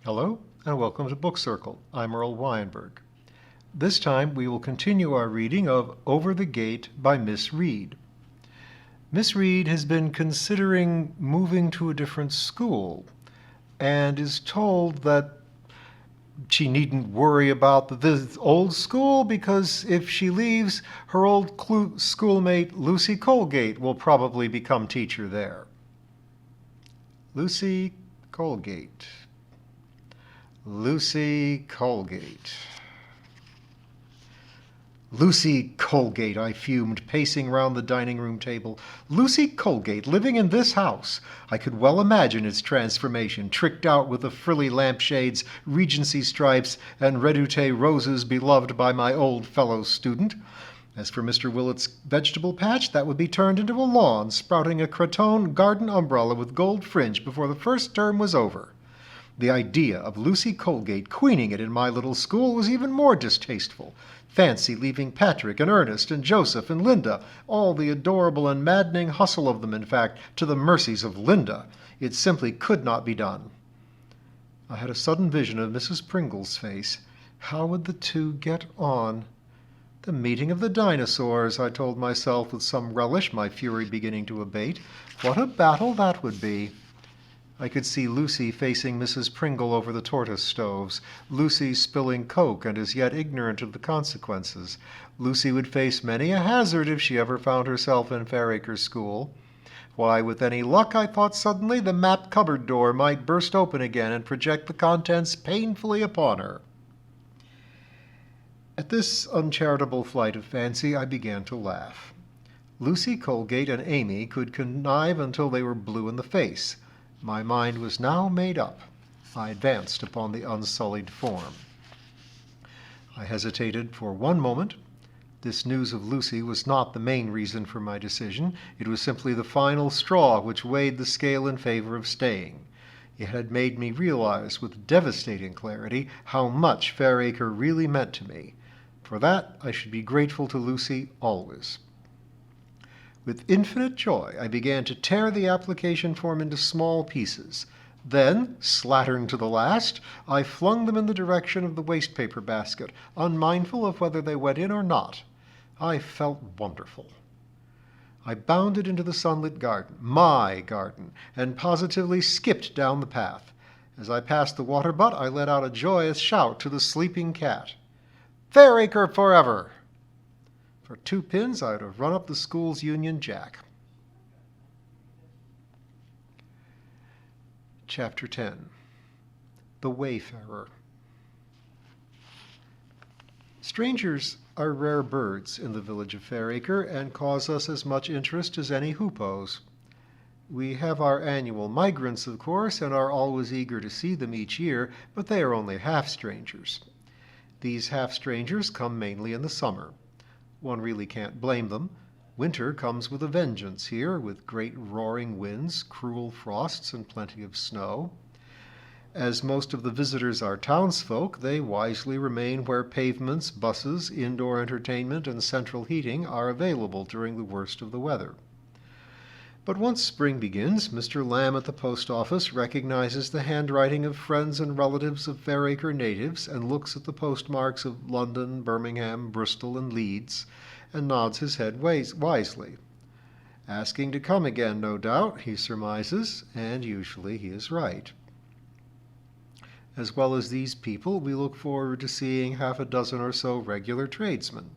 Hello, and welcome to Book Circle. I'm Earl Weinberg. This time we will continue our reading of Over the Gate by Miss Reed. Miss Reed has been considering moving to a different school and is told that she needn't worry about the old school because if she leaves, her old schoolmate Lucy Colgate will probably become teacher there. Lucy Colgate. Lucy Colgate. Lucy Colgate, I fumed, pacing round the dining room table. Lucy Colgate living in this house. I could well imagine its transformation, tricked out with the frilly lampshades, Regency stripes, and redoute roses beloved by my old fellow student. As for Mr. Willett's vegetable patch, that would be turned into a lawn, sprouting a cretonne garden umbrella with gold fringe before the first term was over. The idea of Lucy Colgate queening it in my little school was even more distasteful. Fancy leaving Patrick and Ernest and Joseph and Linda, all the adorable and maddening hustle of them, in fact, to the mercies of Linda. It simply could not be done. I had a sudden vision of Mrs. Pringle's face. How would the two get on? The meeting of the dinosaurs, I told myself with some relish, my fury beginning to abate. What a battle that would be! I could see Lucy facing Mrs. Pringle over the tortoise stoves, Lucy spilling Coke and as yet ignorant of the consequences. Lucy would face many a hazard if she ever found herself in Fairacre School. Why, with any luck, I thought suddenly, the map cupboard door might burst open again and project the contents painfully upon her. At this uncharitable flight of fancy, I began to laugh. Lucy Colgate and Amy could connive until they were blue in the face. My mind was now made up. I advanced upon the unsullied form. I hesitated for one moment. This news of Lucy was not the main reason for my decision. It was simply the final straw which weighed the scale in favor of staying. It had made me realize with devastating clarity how much Fairacre really meant to me. For that, I should be grateful to Lucy always. With infinite joy, I began to tear the application form into small pieces. Then, slattern to the last, I flung them in the direction of the wastepaper basket, unmindful of whether they went in or not. I felt wonderful. I bounded into the sunlit garden, my garden, and positively skipped down the path. As I passed the water butt, I let out a joyous shout to the sleeping cat. "Fairacre forever!" For 2 pins, I would have run up the school's Union Jack. Chapter 10. The Wayfarer. Strangers are rare birds in the village of Fairacre and cause us as much interest as any hoopoes. We have our annual migrants, of course, and are always eager to see them each year, but they are only half-strangers. These half-strangers come mainly in the summer. One really can't blame them. Winter comes with a vengeance here, with great roaring winds, cruel frosts, and plenty of snow. As most of the visitors are townsfolk, they wisely remain where pavements, buses, indoor entertainment, and central heating are available during the worst of the weather. But once spring begins, Mr. Lamb at the post office recognizes the handwriting of friends and relatives of Fairacre natives and looks at the postmarks of London, Birmingham, Bristol, and Leeds, and nods his head wisely. Asking to come again, no doubt, he surmises, and usually he is right. As well as these people, we look forward to seeing half a dozen or so regular tradesmen.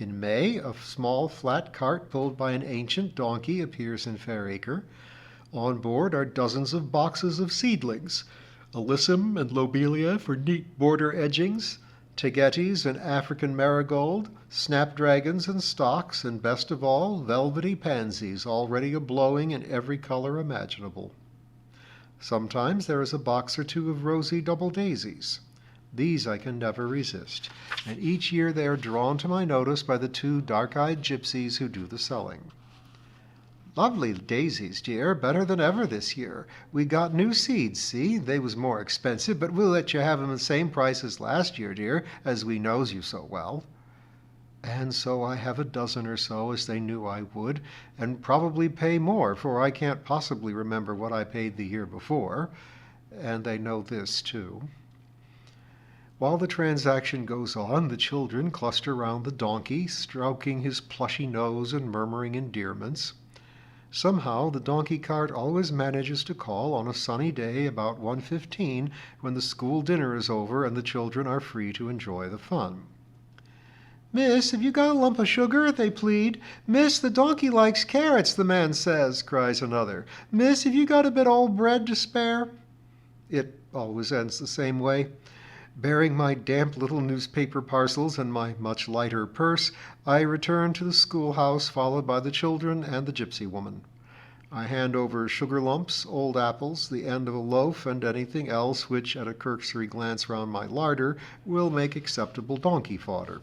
In May, a small flat cart pulled by an ancient donkey appears in Fairacre. On board are dozens of boxes of seedlings, alyssum and lobelia for neat border edgings, tagetes and African marigold, snapdragons and stocks, and best of all, velvety pansies already a-blowing in every color imaginable. Sometimes there is a box or two of rosy double daisies. These I can never resist, and each year they are drawn to my notice by the 2 dark-eyed gypsies who do the selling. Lovely daisies, dear, better than ever this year. We got new seeds, see? They was more expensive, but we'll let you have 'em the same price as last year, dear, as we knows you so well. And so I have a dozen or so, as they knew I would, and probably pay more, for I can't possibly remember what I paid the year before. And they know this, too. While the transaction goes on, the children cluster round the donkey, stroking his plushy nose and murmuring endearments. Somehow the donkey cart always manages to call on a sunny day about 1:15, when the school dinner is over and the children are free to enjoy the fun. "Miss, have you got a lump of sugar?" they plead. "Miss, the donkey likes carrots, the man says," cries another. "Miss, have you got a bit of old bread to spare?" It always ends the same way. Bearing my damp little newspaper parcels and my much lighter purse, I return to the schoolhouse, followed by the children and the gypsy woman. I hand over sugar lumps, old apples, the end of a loaf, and anything else which, at a cursory glance round my larder, will make acceptable donkey fodder,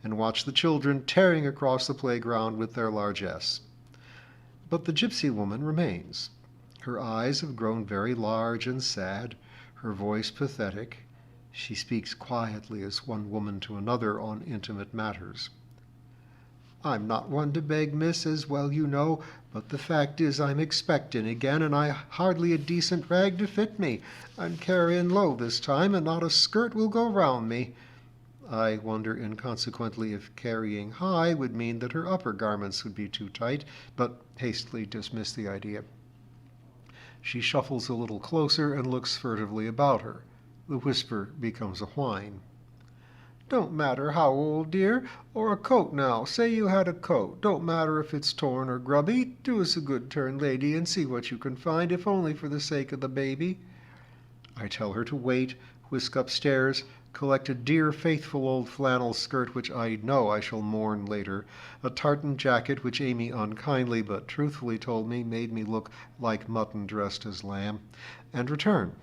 and watch the children tearing across the playground with their largesse. But the gypsy woman remains. Her eyes have grown very large and sad, her voice pathetic. She speaks quietly as one woman to another on intimate matters. "I'm not one to beg, miss, as well you know, but the fact is I'm expectin' again, and I hardly a decent rag to fit me. I'm carryin' low this time, and not a skirt will go round me." I wonder inconsequently if carrying high would mean that her upper garments would be too tight, but hastily dismiss the idea. She shuffles a little closer and looks furtively about her. The whisper becomes a whine. "Don't matter how old, dear, or a coat now. Say you had a coat. Don't matter if it's torn or grubby. Do us a good turn, lady, and see what you can find, if only for the sake of the baby." I tell her to wait, whisk upstairs, collect a dear faithful old flannel skirt which I know I shall mourn later, a tartan jacket which Amy unkindly but truthfully told me made me look like mutton dressed as lamb, and return.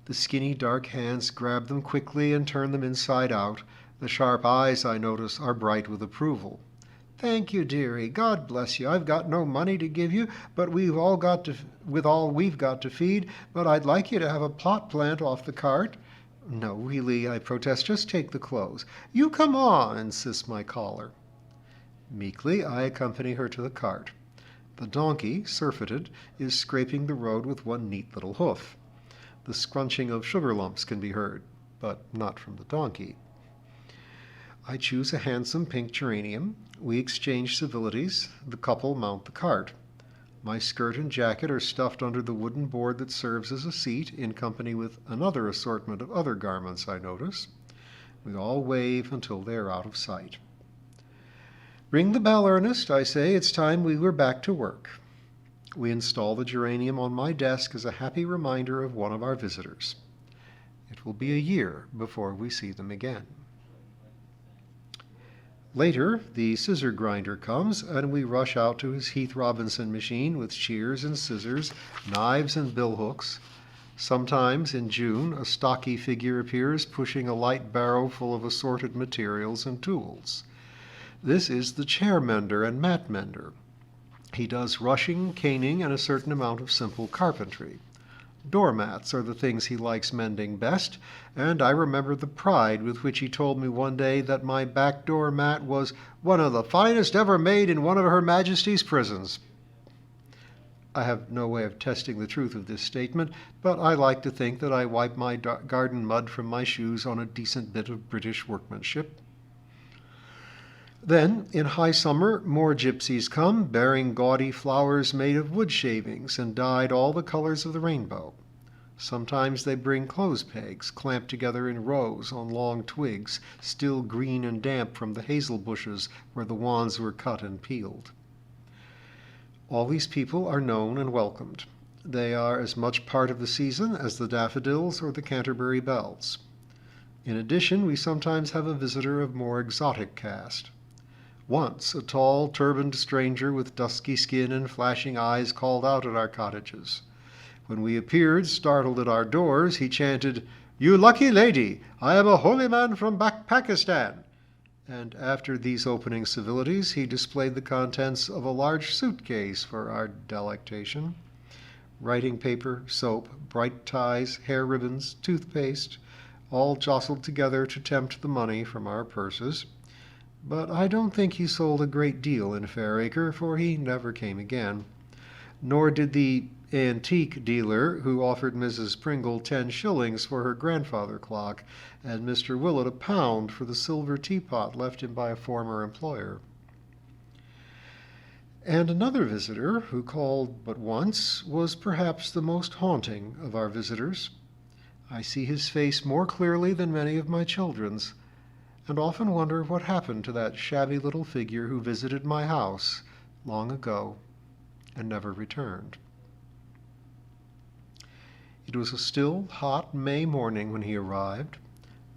The skinny dark hands grab them quickly and turn them inside out. The sharp eyes, I notice, are bright with approval. "Thank you, dearie. God bless you. I've got no money to give you, but we've all got to feed, but I'd like you to have a pot plant off the cart." "No, really," I protest, "just take the clothes." "You come on," insists my caller. Meekly I accompany her to the cart. The donkey, surfeited, is scraping the road with one neat little hoof. The scrunching of sugar lumps can be heard, but not from the donkey. I choose a handsome pink geranium. We exchange civilities. The couple mount the cart. My skirt and jacket are stuffed under the wooden board that serves as a seat, in company with another assortment of other garments, I notice. We all wave until they are out of sight. "Ring the bell, Ernest," I say. "It's time we were back to work." We install the geranium on my desk as a happy reminder of one of our visitors. It will be a year before we see them again. Later, the scissor grinder comes, and we rush out to his Heath Robinson machine with shears and scissors, knives and billhooks. Sometimes, in June, a stocky figure appears pushing a light barrow full of assorted materials and tools. This is the chair mender and mat mender. He does rushing, caning, and a certain amount of simple carpentry. Doormats are the things he likes mending best, and I remember the pride with which he told me one day that my back door mat was one of the finest ever made in one of Her Majesty's prisons. I have no way of testing the truth of this statement, but I like to think that I wipe my garden mud from my shoes on a decent bit of British workmanship. Then, in high summer, more gypsies come, bearing gaudy flowers made of wood shavings and dyed all the colors of the rainbow. Sometimes they bring clothes pegs, clamped together in rows on long twigs, still green and damp from the hazel bushes where the wands were cut and peeled. All these people are known and welcomed. They are as much part of the season as the daffodils or the Canterbury bells. In addition, we sometimes have a visitor of more exotic cast. Once a tall, turbaned stranger with dusky skin and flashing eyes called out at our cottages. When we appeared, startled at our doors, he chanted, "You lucky lady, I am a holy man from Pakistan," and after these opening civilities he displayed the contents of a large suitcase for our delectation. Writing paper, soap, bright ties, hair ribbons, toothpaste, all jostled together to tempt the money from our purses. But I don't think he sold a great deal in Fairacre, for he never came again. Nor did the antique dealer who offered Mrs. Pringle 10 shillings for her grandfather clock, and Mr. Willett a pound for the silver teapot left him by a former employer. And another visitor, who called but once, was perhaps the most haunting of our visitors. I see his face more clearly than many of my children's, and often wonder what happened to that shabby little figure who visited my house long ago and never returned. It was a still, hot May morning when he arrived.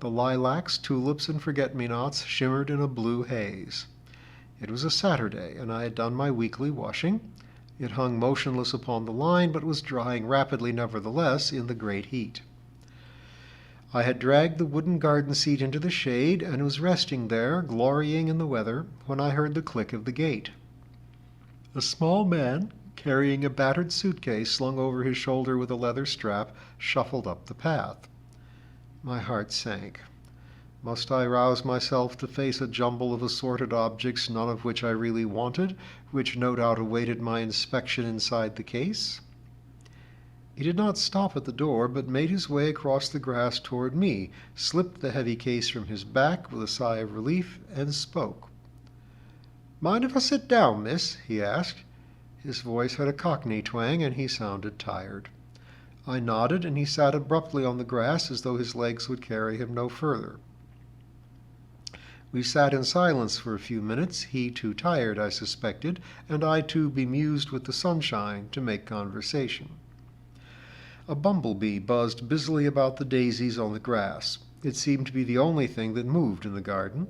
The lilacs, tulips, and forget-me-nots shimmered in a blue haze. It was a Saturday, and I had done my weekly washing. It hung motionless upon the line, but was drying rapidly nevertheless in the great heat. I had dragged the wooden garden seat into the shade, and was resting there, glorying in the weather, when I heard the click of the gate. A small man, carrying a battered suitcase slung over his shoulder with a leather strap, shuffled up the path. My heart sank. Must I rouse myself to face a jumble of assorted objects, none of which I really wanted, which no doubt awaited my inspection inside the case? He did not stop at the door, but made his way across the grass toward me, slipped the heavy case from his back with a sigh of relief, and spoke. "Mind if I sit down, miss?" he asked. His voice had a Cockney twang, and he sounded tired. I nodded, and he sat abruptly on the grass as though his legs would carry him no further. We sat in silence for a few minutes, he too tired, I suspected, and I too bemused with the sunshine to make conversation. A bumblebee buzzed busily about the daisies on the grass. It seemed to be the only thing that moved in the garden.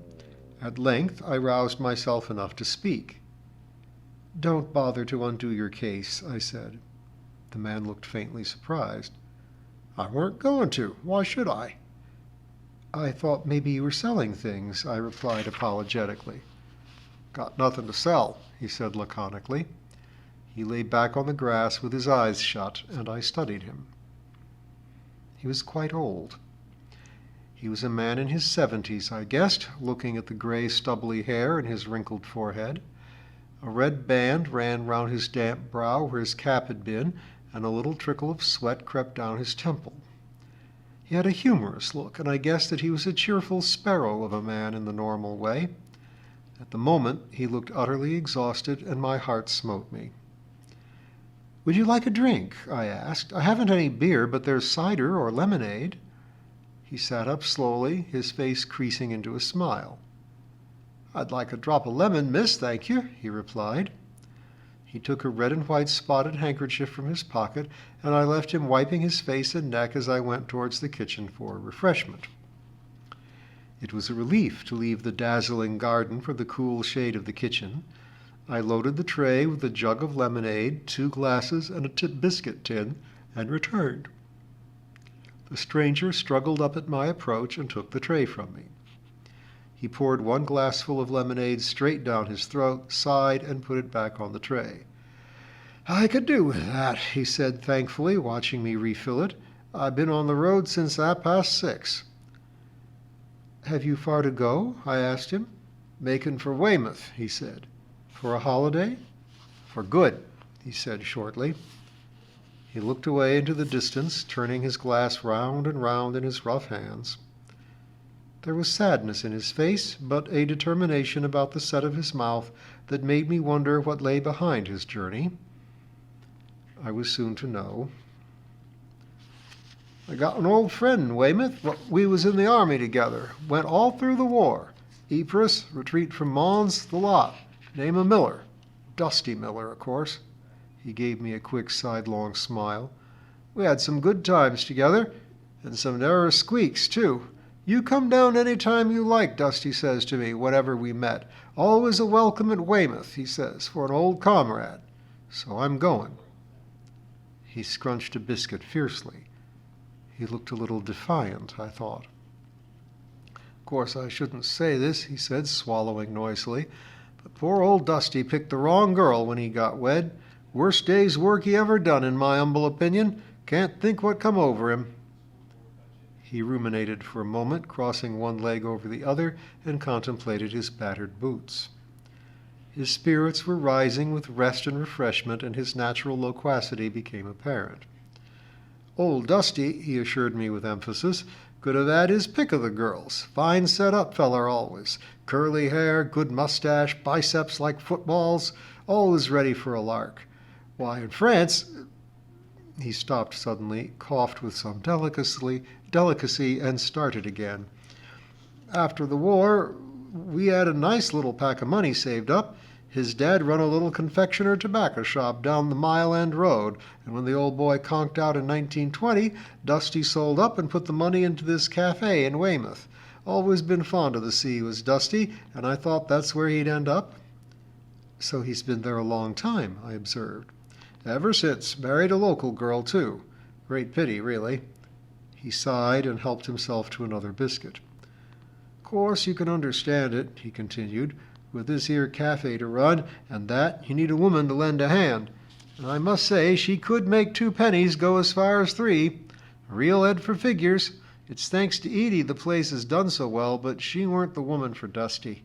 At length I roused myself enough to speak. "Don't bother to undo your case," I said. The man looked faintly surprised. "I weren't going to. Why should I?" "I thought maybe you were selling things," I replied apologetically. "Got nothing to sell," he said laconically. He lay back on the grass with his eyes shut, and I studied him. He was quite old. He was a man in his 70s, I guessed, looking at the gray, stubbly hair and his wrinkled forehead. A red band ran round his damp brow where his cap had been, and a little trickle of sweat crept down his temple. He had a humorous look, and I guessed that he was a cheerful sparrow of a man in the normal way. At the moment he looked utterly exhausted, and my heart smote me. "Would you like a drink?" I asked. "I haven't any beer, but there's cider or lemonade." He sat up slowly, his face creasing into a smile. "I'd like a drop of lemon, miss, thank you," he replied. He took a red and white spotted handkerchief from his pocket, and I left him wiping his face and neck as I went towards the kitchen for refreshment. It was a relief to leave the dazzling garden for the cool shade of the kitchen. I loaded the tray with a jug of lemonade, 2 glasses, and a biscuit tin, and returned. The stranger struggled up at my approach and took the tray from me. He poured 1 glassful of lemonade straight down his throat, sighed, and put it back on the tray. "I could do with that," he said thankfully, watching me refill it. "I've been on the road since 6:30. "Have you far to go?" I asked him. "Making for Weymouth," he said. "For a holiday?" "For good," he said shortly. He looked away into the distance, turning his glass round and round in his rough hands. There was sadness in his face, but a determination about the set of his mouth that made me wonder what lay behind his journey. I was soon to know. "I got an old friend in Weymouth. We was in the army together. Went all through the war. Ypres, retreat from Mons, the lot. Name of Miller. Dusty Miller, of course." He gave me a quick sidelong smile. "We had some good times together, and some narrow squeaks, too. You come down any time you like," Dusty says to me, whenever we met. "Always a welcome at Weymouth," he says, "for an old comrade. So I'm going." He scrunched a biscuit fiercely. He looked a little defiant, I thought. Of course, I shouldn't say this, he said, swallowing noisily, but poor old Dusty picked the wrong girl when he got wed. Worst day's work he ever done, in my humble opinion. Can't think what come over him. He ruminated for a moment, crossing one leg over the other, and contemplated his battered boots. His spirits were rising with rest and refreshment, and his natural loquacity became apparent. Old Dusty, he assured me with emphasis, could have had his pick of the girls. Fine set-up feller always. Curly hair, good mustache, biceps like footballs, always ready for a lark. Why, in France— He stopped suddenly, coughed with some delicacy, and started again. After the war, we had a nice little pack of money saved up. His dad run a little confectioner tobacco shop down the Mile End Road, and when the old boy conked out in 1920, Dusty sold up and put the money into this cafe in Weymouth. Always been fond of the sea, was Dusty, and I thought that's where he'd end up. So he's been there a long time, I observed. Ever since. Married a local girl, too. Great pity, really. He sighed and helped himself to another biscuit. Course, you can understand it, he continued. With this here cafe to run, and that, you need a woman to lend a hand. And I must say, she could make 2 pennies go as far as 3. Real head for figures. It's thanks to Edie the place has done so well, but she weren't the woman for Dusty.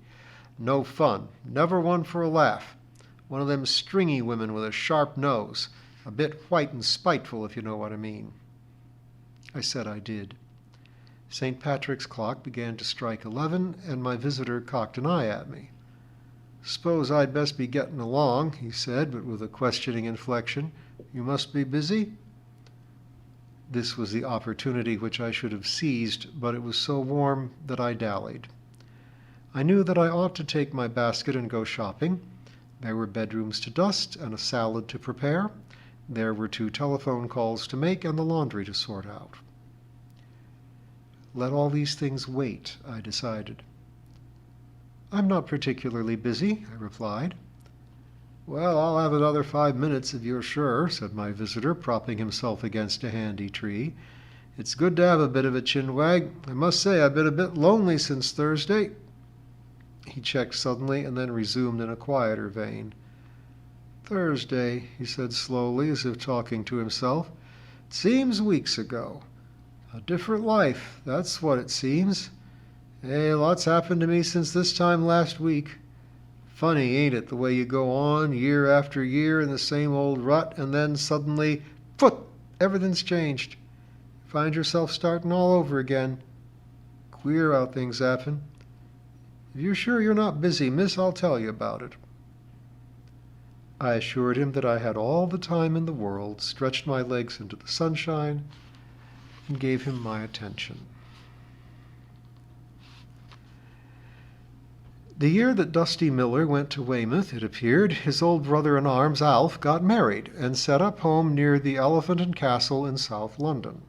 No fun. Never one for a laugh. One of them stringy women with a sharp nose. A bit white and spiteful, if you know what I mean. I said I did. St. Patrick's clock began to strike 11, and my visitor cocked an eye at me. Suppose I'd best be getting along, he said, but with a questioning inflection. You must be busy? This was the opportunity which I should have seized, but it was so warm that I dallied. I knew that I ought to take my basket and go shopping. There were bedrooms to dust and a salad to prepare. There were 2 telephone calls to make and the laundry to sort out. Let all these things wait, I decided. I'm not particularly busy, I replied. Well, I'll have another 5 minutes if you're sure, said my visitor, propping himself against a handy tree. It's good to have a bit of a chinwag. I must say I've been a bit lonely since Thursday. He checked suddenly and then resumed in a quieter vein. Thursday, he said slowly, as if talking to himself. It seems weeks ago. A different life, that's what it seems. Hey, lots happened to me since this time last week. Funny, ain't it, the way you go on year after year in the same old rut, and then suddenly, poof, everything's changed. Find yourself starting all over again. Queer how things happen. If you're sure you're not busy, miss, I'll tell you about it. I assured him that I had all the time in the world, stretched my legs into the sunshine, and gave him my attention. The year that Dusty Miller went to Weymouth, it appeared, his old brother-in-arms, Alf, got married and set up home near the Elephant and Castle in South London.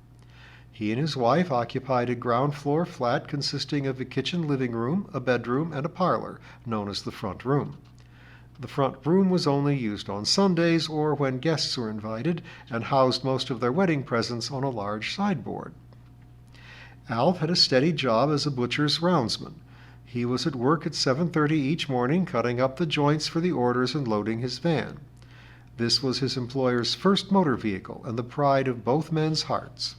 He and his wife occupied a ground-floor flat consisting of a kitchen living room, a bedroom, and a parlor, known as the front room. The front room was only used on Sundays or when guests were invited, and housed most of their wedding presents on a large sideboard. Alf had a steady job as a butcher's roundsman. He was at work at 7:30 each morning, cutting up the joints for the orders and loading his van. This was his employer's first motor vehicle and the pride of both men's hearts.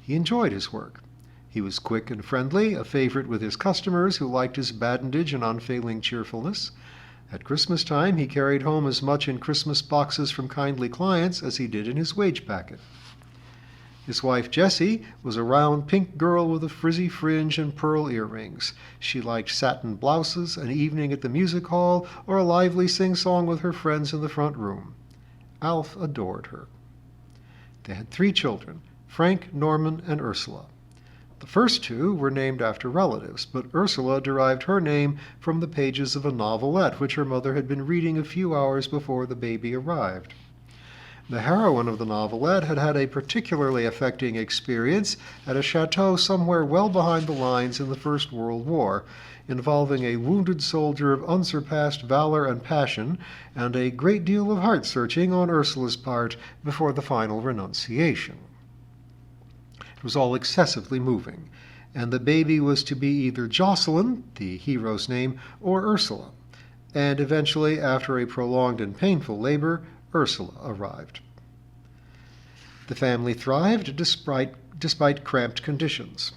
He enjoyed his work. He was quick and friendly, a favorite with his customers who liked his badinage and unfailing cheerfulness. At Christmas time, he carried home as much in Christmas boxes from kindly clients as he did in his wage packet. His wife, Jessie, was a round pink girl with a frizzy fringe and pearl earrings. She liked satin blouses, an evening at the music hall, or a lively sing-song with her friends in the front room. Alf adored her. They had 3 children, Frank, Norman, and Ursula. The first 2 were named after relatives, but Ursula derived her name from the pages of a novelette which her mother had been reading a few hours before the baby arrived. The heroine of the novelette had had a particularly affecting experience at a chateau somewhere well behind the lines in the First World War, involving a wounded soldier of unsurpassed valor and passion, and a great deal of heart-searching on Ursula's part before the final renunciation. It was all excessively moving, and the baby was to be either Jocelyn, the hero's name, or Ursula. And eventually, after a prolonged and painful labor, Ursula arrived. The family thrived despite cramped conditions.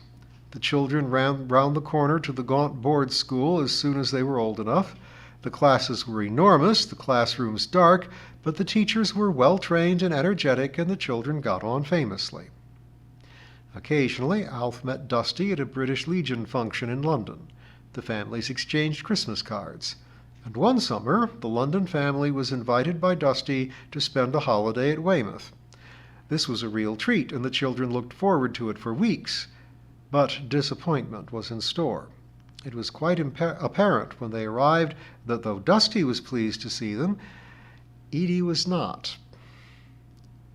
The children ran round the corner to the gaunt board school as soon as they were old enough. The classes were enormous, the classrooms dark, but the teachers were well-trained and energetic, and the children got on famously. Occasionally, Alf met Dusty at a British Legion function in London. The families exchanged Christmas cards. And one summer, the London family was invited by Dusty to spend a holiday at Weymouth. This was a real treat, and the children looked forward to it for weeks. But disappointment was in store. It was quite apparent when they arrived that though Dusty was pleased to see them, Edie was not.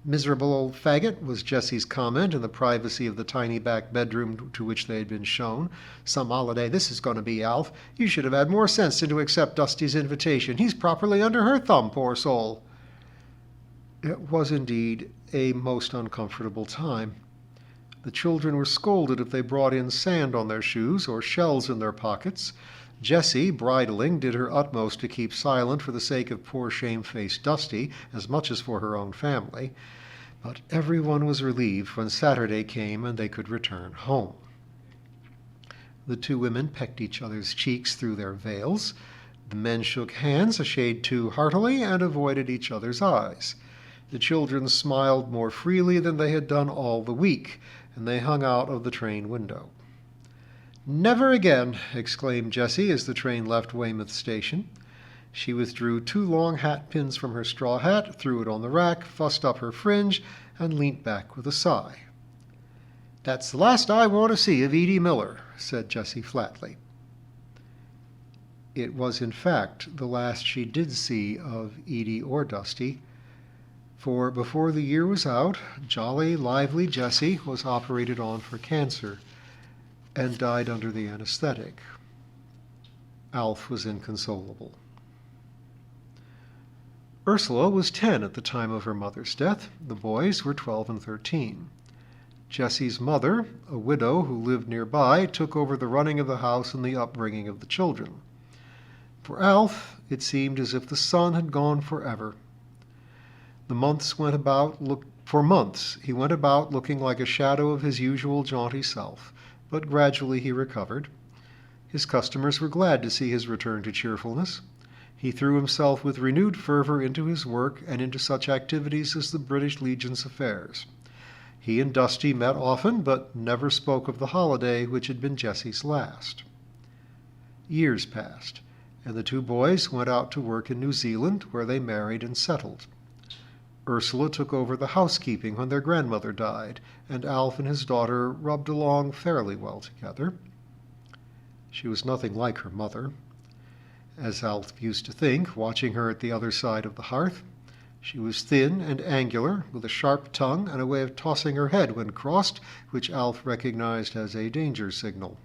"Miserable old faggot," was Jessie's comment in the privacy of the tiny back bedroom to which they had been shown. "Some holiday this is going to be, Alf. You should have had more sense than to accept Dusty's invitation. He's properly under her thumb, poor soul." It was indeed a most uncomfortable time. The children were scolded if they brought in sand on their shoes or shells in their pockets. Jessie, bridling, did her utmost to keep silent for the sake of poor shamefaced Dusty, as much as for her own family. But everyone was relieved when Saturday came and they could return home. The two women pecked each other's cheeks through their veils. The men shook hands a shade too heartily and avoided each other's eyes. The children smiled more freely than they had done all the week, and they hung out of the train window. "Never again!" exclaimed Jessie as the train left Weymouth Station. She withdrew 2 long hat pins from her straw hat, threw it on the rack, fussed up her fringe, and leant back with a sigh. "That's the last I want to see of Edie Miller," said Jessie flatly. It was in fact the last she did see of Edie or Dusty, for before the year was out, jolly, lively Jessie was operated on for cancer and died under the anesthetic. Alf was inconsolable. Ursula was 10 at the time of her mother's death. The boys were 12 and 13. Jessie's mother, a widow who lived nearby, took over the running of the house and the upbringing of the children. For Alf, it seemed as if the sun had gone forever. For months he went about looking like a shadow of his usual jaunty self, but gradually he recovered. His customers were glad to see his return to cheerfulness. He threw himself with renewed fervor into his work and into such activities as the British Legion's affairs. He and Dusty met often, but never spoke of the holiday which had been Jessie's last. Years passed, and the two boys went out to work in New Zealand, where they married and settled. Ursula took over the housekeeping when their grandmother died, and Alf and his daughter rubbed along fairly well together. She was nothing like her mother, as Alf used to think, watching her at the other side of the hearth. She was thin and angular, with a sharp tongue and a way of tossing her head when crossed, which Alf recognized as a danger signal.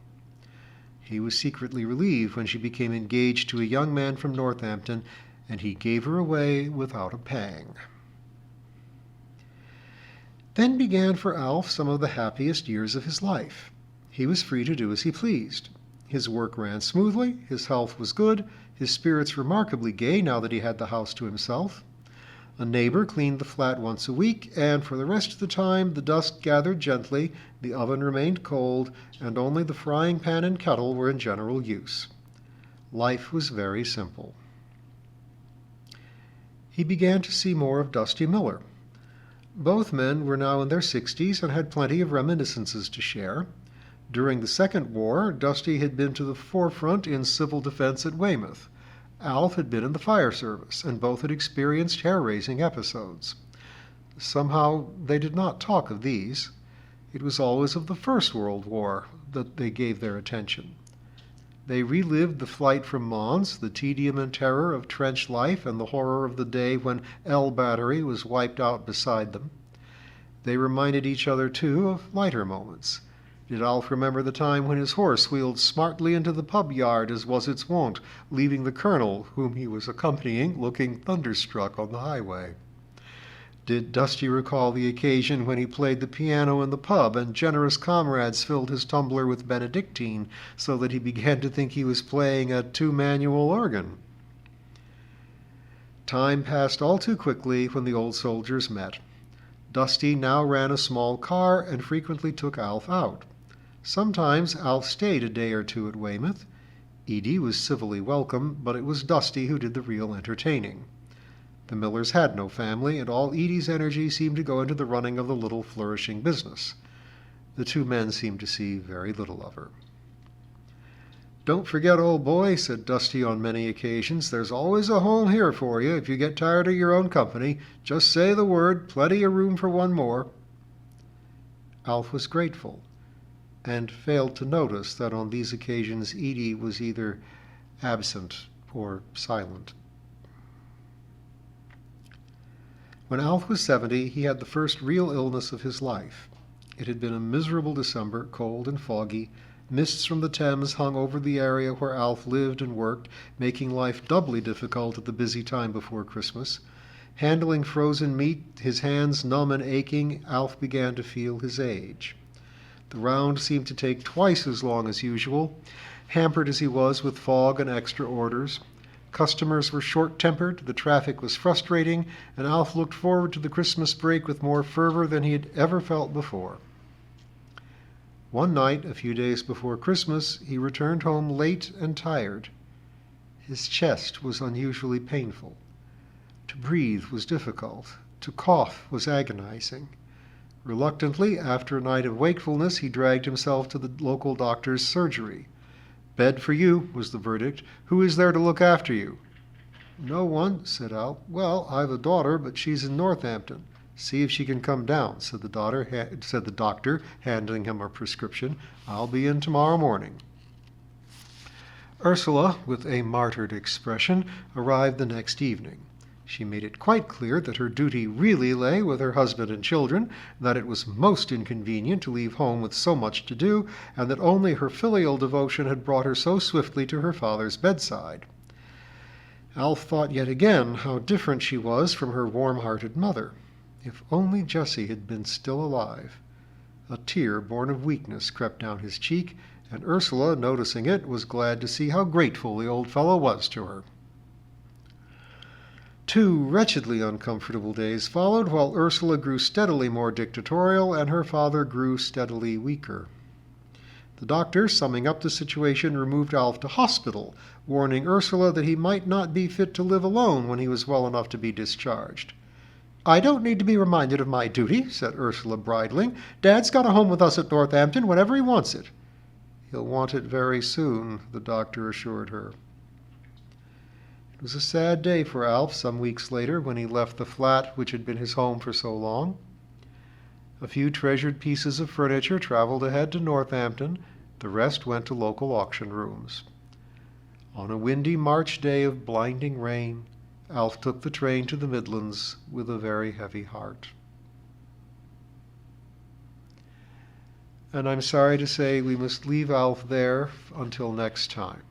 He was secretly relieved when she became engaged to a young man from Northampton, and he gave her away without a pang. Then began for Alf some of the happiest years of his life. He was free to do as he pleased. His work ran smoothly, his health was good, his spirits remarkably gay now that he had the house to himself. A neighbor cleaned the flat once a week, and for the rest of the time the dust gathered gently, the oven remained cold, and only the frying pan and kettle were in general use. Life was very simple. He began to see more of Dusty Miller. Both men were now in their 60s and had plenty of reminiscences to share. During the Second War, Dusty had been to the forefront in civil defense at Weymouth. Alf had been in the fire service, and both had experienced hair-raising episodes. Somehow they did not talk of these. It was always of the First World War that they gave their attention. They relived the flight from Mons, the tedium and terror of trench life, and the horror of the day when L Battery was wiped out beside them. They reminded each other, too, of lighter moments. Did Alf remember the time when his horse wheeled smartly into the pub yard, as was its wont, leaving the colonel, whom he was accompanying, looking thunderstruck on the highway? Did Dusty recall the occasion when he played the piano in the pub and generous comrades filled his tumbler with Benedictine so that he began to think he was playing a two-manual organ? Time passed all too quickly when the old soldiers met. Dusty now ran a small car and frequently took Alf out. Sometimes Alf stayed a day or two at Weymouth. Edie was civilly welcome, but it was Dusty who did the real entertaining. The Millers had no family, and all Edie's energy seemed to go into the running of the little flourishing business. The two men seemed to see very little of her. "Don't forget, old boy," said Dusty on many occasions, "there's always a home here for you if you get tired of your own company. Just say the word, plenty of room for one more." Alf was grateful, and failed to notice that on these occasions Edie was either absent or silent. When Alf was 70, he had the first real illness of his life. It had been a miserable December, cold and foggy. Mists from the Thames hung over the area where Alf lived and worked, making life doubly difficult at the busy time before Christmas. Handling frozen meat, his hands numb and aching, Alf began to feel his age. The round seemed to take twice as long as usual, hampered as he was with fog and extra orders. Customers were short-tempered, the traffic was frustrating, and Alf looked forward to the Christmas break with more fervor than he had ever felt before. One night, a few days before Christmas, he returned home late and tired. His chest was unusually painful. To breathe was difficult. To cough was agonizing. Reluctantly, after a night of wakefulness, he dragged himself to the local doctor's surgery. "Bed for you," was the verdict. "Who is there to look after you?" "No one," said Al. "Well, I've a daughter, but she's in Northampton." "See if she can come down," said the doctor, handing him a prescription. "I'll be in tomorrow morning." Ursula, with a martyred expression, arrived the next evening. She made it quite clear that her duty really lay with her husband and children, that it was most inconvenient to leave home with so much to do, and that only her filial devotion had brought her so swiftly to her father's bedside. Alf thought yet again how different she was from her warm-hearted mother. If only Jessie had been still alive. A tear born of weakness crept down his cheek, and Ursula, noticing it, was glad to see how grateful the old fellow was to her. 2 wretchedly uncomfortable days followed, while Ursula grew steadily more dictatorial and her father grew steadily weaker. The doctor, summing up the situation, removed Alf to hospital, warning Ursula that he might not be fit to live alone when he was well enough to be discharged. "I don't need to be reminded of my duty," said Ursula, bridling. "Dad's got a home with us at Northampton whenever he wants it." "He'll want it very soon," the doctor assured her. It was a sad day for Alf some weeks later when he left the flat which had been his home for so long. A few treasured pieces of furniture traveled ahead to Northampton. The rest went to local auction rooms. On a windy March day of blinding rain, Alf took the train to the Midlands with a very heavy heart. And I'm sorry to say we must leave Alf there until next time.